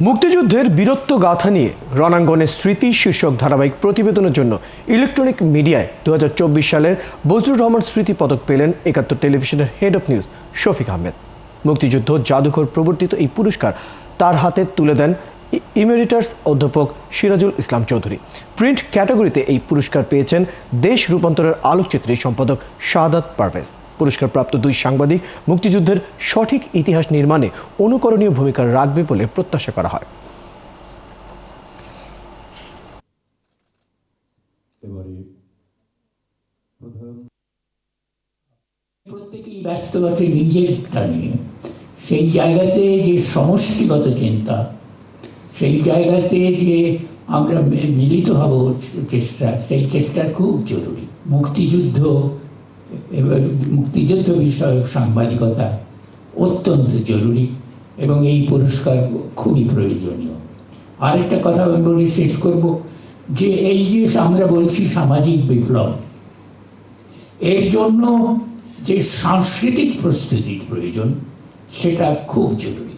মুক্তিযুদ্ধের বীরত্ব গাথা নিয়ে রণাঙ্গনের স্মৃতি শীর্ষক ধারাবাহিক প্রতিবেদনের জন্য ইলেকট্রনিক মিডিয়ায় 2024 সালের বজলুর রহমান স্মৃতি পদক পেলেন 71 টেলিভিশনের head of news Shafiq Ahmed. মুক্তিযুদ্ধ জাদুঘর প্রবর্তিত এই পুরস্কার তার হাতে তুলে দেন ইমেরিটাস অধ্যাপক সিরাজুল ইসলাম চৌধুরী। প্রিন্ট ক্যাটাগরিতে এই পুরস্কার পেয়েছেন দেশ রূপান্তরের আলোকচিত্রী সম্পাদক শাহাদাত পারভেজ। পুরস্কারপ্রাপ্ত দুই সাংবাদিক মুক্তিযুদ্ধের সঠিক ইতিহাস নির্মাণে অনুকরণীয় ভূমিকা রাখবে বলে প্রত্যাশা করা হয়। প্রত্যেকেই ব্যস্ত আছে নিজেরটা নিয়ে, সেই জায়গাতে যে সমষ্টিগত চিন্তা, সেই জায়গাতে যে আমরা মিলিত হব চেষ্টা, সেই চেষ্টার খুব জরুরি। মুক্তিযুদ্ধ বিষয়ক সাংবাদিকতা অত্যন্ত জরুরি এবং এই পুরস্কার খুবই প্রয়োজনীয়। আরেকটা কথা আমি বলি, শেষ করব, যে এই যে আমরা বলছি সামাজিক বিপ্লব, এর জন্য যে সাংস্কৃতিক প্রস্তুতির প্রয়োজন সেটা খুব জরুরি।